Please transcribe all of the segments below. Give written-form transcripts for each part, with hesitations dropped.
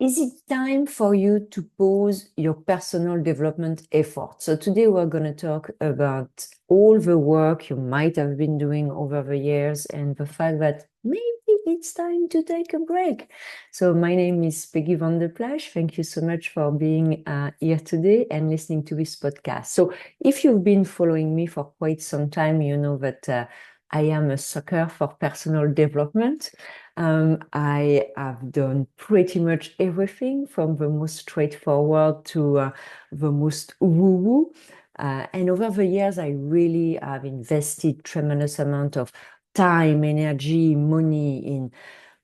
Is it time for you to pause your personal development effort? So today we're going to talk about all the work you might have been doing over the years and the fact that maybe it's time to take a break. So my name is Peggy van der Plas. Thank you so much for being here today and listening to this podcast. So if you've been following me for quite some time, you know that I am a sucker for personal development. I have done pretty much everything from the most straightforward to the most woo-woo. And over the years, I really have invested tremendous amount of time, energy, money in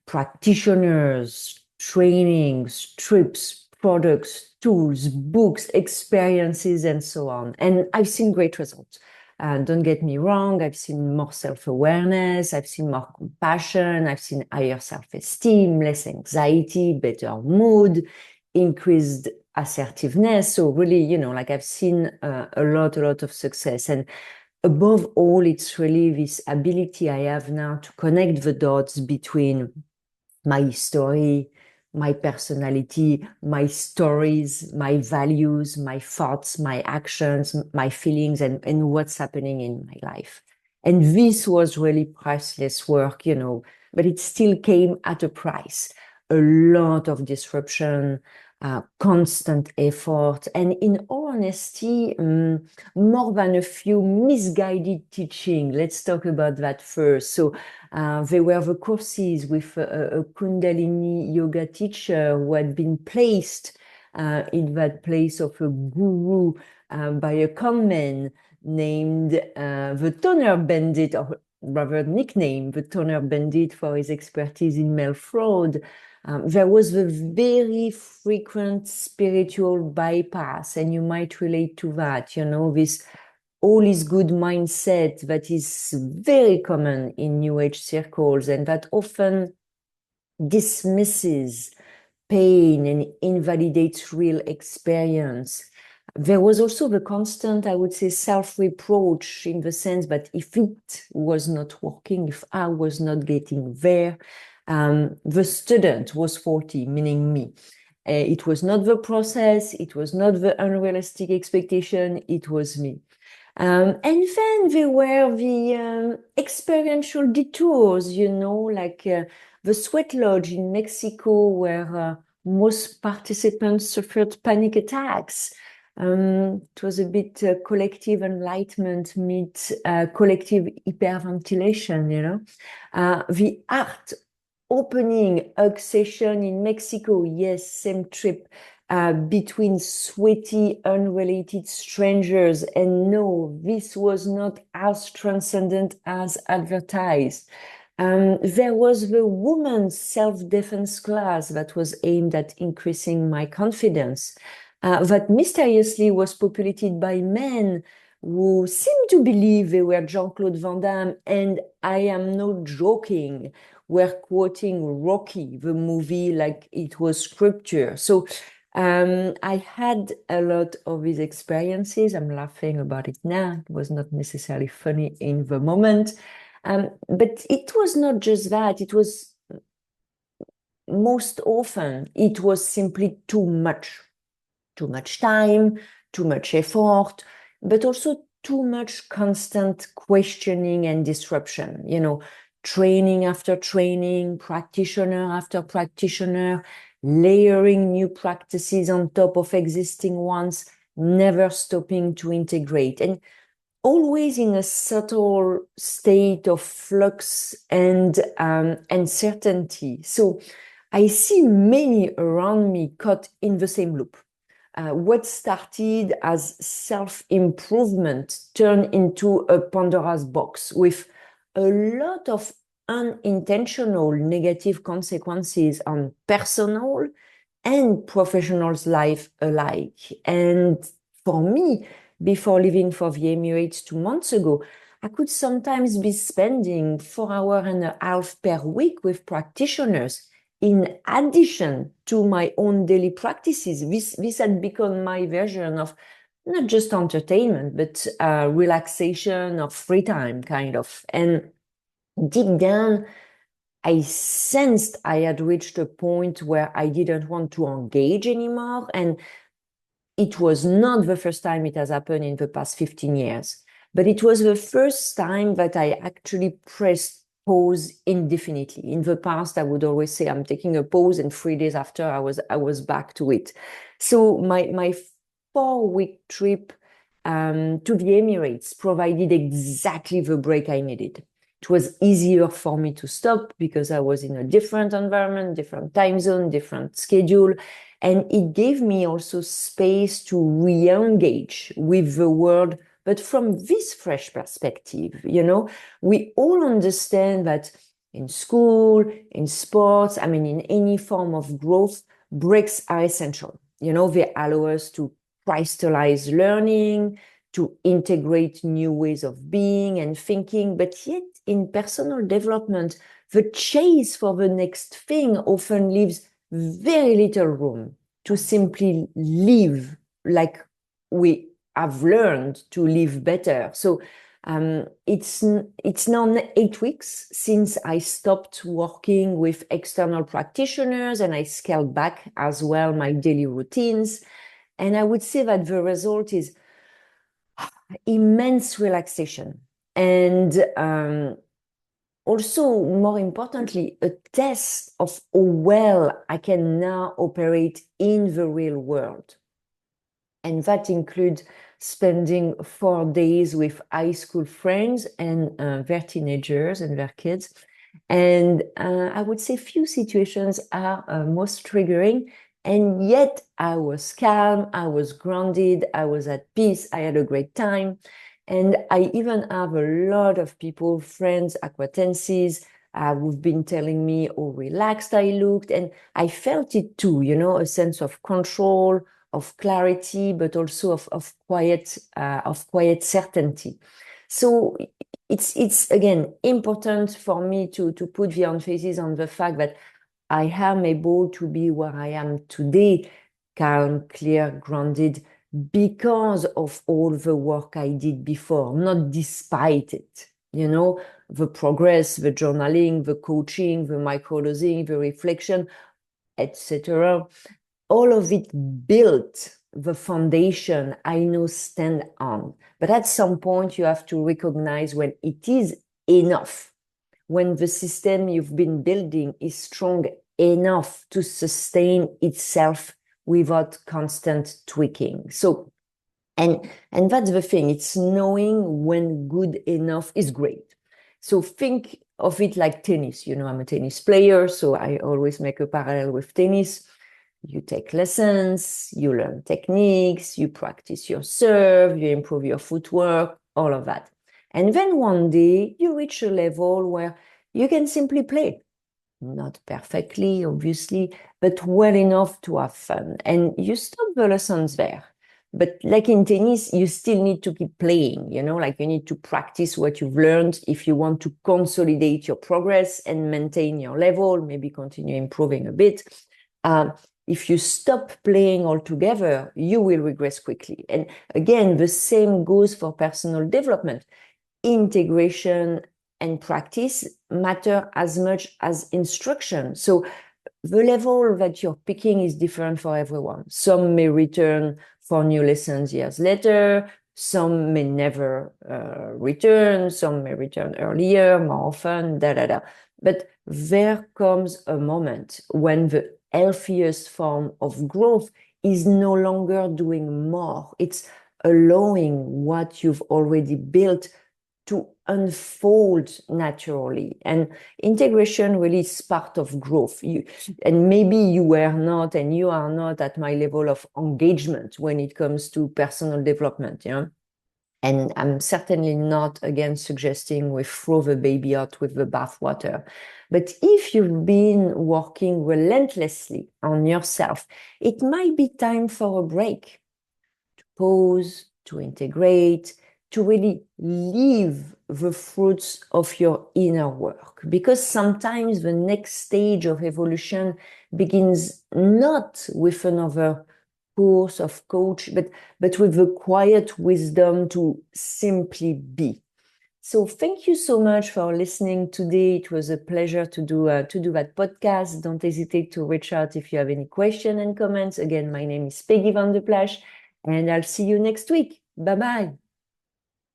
practitioners, trainings, trips, products, tools, books, experiences, and so on. And I've seen great results. Don't get me wrong, I've seen more self-awareness, I've seen more compassion, I've seen higher self-esteem, less anxiety, better mood, increased assertiveness. So really, like I've seen a lot of success. And above all, it's really this ability I have now to connect the dots between my story, my personality, my stories, my values, my thoughts, my actions, my feelings, and what's happening in my life. And this was really priceless work, but it still came at a price. A lot of disruption, constant effort, and in all honesty, more than a few misguided teaching. Let's talk about that first. So there were the courses with a Kundalini yoga teacher who had been placed in that place of a guru by a conman named the Toner Bandit, or rather nicknamed the Toner Bandit for his expertise in mail fraud. There was the very frequent spiritual bypass, and you might relate to that, this all is good mindset that is very common in New Age circles and that often dismisses pain and invalidates real experience. There was also the constant, I would say, self-reproach in the sense that if it was not working, if I was not getting there, the student was faulty, meaning me. It was not the process, it was not the unrealistic expectation, it was me. And then there were the experiential detours, like the sweat lodge in Mexico, where most participants suffered panic attacks. It was a bit collective enlightenment meet collective hyperventilation, the art opening hug session in Mexico, yes, same trip. Between sweaty, unrelated strangers. And no, this was not as transcendent as advertised. There was the women's self-defense class that was aimed at increasing my confidence, that mysteriously was populated by men who seemed to believe they were Jean-Claude Van Damme, and I am not joking, were quoting Rocky, the movie, like it was scripture. So I had a lot of these experiences. I'm laughing about it now. It was not necessarily funny in the moment. But it was not just that. It was most often, it was simply too much. Too much time, too much effort, but also too much constant questioning and disruption, training after training, practitioner after practitioner, layering new practices on top of existing ones, never stopping to integrate, and always in a subtle state of flux and uncertainty. So I see many around me caught in the same loop. What started as self-improvement turned into a Pandora's box with a lot of unintentional negative consequences on personal and professionals' life alike. And for me, before leaving for the Emirates 2 months ago, I could sometimes be spending 4 hours and a half per week with practitioners in addition to my own daily practices. This had become my version of not just entertainment, but relaxation or free time, kind of. And deep down, I sensed I had reached a point where I didn't want to engage anymore. And it was not the first time it has happened in the past 15 years, but it was the first time that I actually pressed pause indefinitely. In the past, I would always say I'm taking a pause, and 3 days after I was back to it. So my 4-week trip to the Emirates provided exactly the break I needed. It was easier for me to stop because I was in a different environment, different time zone, different schedule. And it gave me also space to re-engage with the world, but from this fresh perspective. We all understand that in school, in sports, I mean, in any form of growth, breaks are essential. They allow us to crystallize learning, to integrate new ways of being and thinking. But yet, in personal development, the chase for the next thing often leaves very little room to simply live like we have learned to live better. So it's now 8 weeks since I stopped working with external practitioners, and I scaled back as well my daily routines. And I would say that the result is immense relaxation and also, more importantly, a test of how well I can now operate in the real world. And that includes spending 4 days with high school friends and their teenagers and their kids. And I would say few situations are most triggering. And yet I was calm, I was grounded, I was at peace, I had a great time. And I even have a lot of people, friends, acquaintances, who've been telling me how relaxed I looked. And I felt it too, a sense of control, of clarity, but also of quiet certainty. So it's again important for me to put the emphasis on the fact that I am able to be where I am today, calm, clear, grounded, because of all the work I did before, not despite it. The progress, the journaling, the coaching, the microdosing, the reflection, etc. All of it built the foundation I now stand on. But at some point, you have to recognize when it is enough, when the system you've been building is strong enough to sustain itself without constant tweaking. So, and that's the thing, it's knowing when good enough is great. So think of it like tennis. I'm a tennis player, so I always make a parallel with tennis. You take lessons, you learn techniques, you practice your serve, you improve your footwork, all of that. And then one day you reach a level where you can simply play. Not perfectly, obviously, but well enough to have fun. And you stop the lessons there. But like in tennis, you still need to keep playing, like you need to practice what you've learned if you want to consolidate your progress and maintain your level, maybe continue improving a bit. If you stop playing altogether, you will regress quickly. And again, the same goes for personal development. Integration and practice matter as much as instruction. So the level that you're picking is different for everyone. Some may return for new lessons years later. Some may never return. Some may return earlier, more often, But there comes a moment when the healthiest form of growth is no longer doing more. It's allowing what you've already built to unfold naturally. And integration really is part of growth. And maybe you were not, and you are not at my level of engagement when it comes to personal development, And I'm certainly not against suggesting we throw the baby out with the bathwater. But if you've been working relentlessly on yourself, it might be time for a break, to pause, to integrate, to really live the fruits of your inner work. Because sometimes the next stage of evolution begins not with another course of coach, but with the quiet wisdom to simply be. So thank you so much for listening today. It was a pleasure to do that podcast. Don't hesitate to reach out if you have any questions and comments. Again, my name is Peggy van der Plasch, and I'll see you next week. Bye-bye.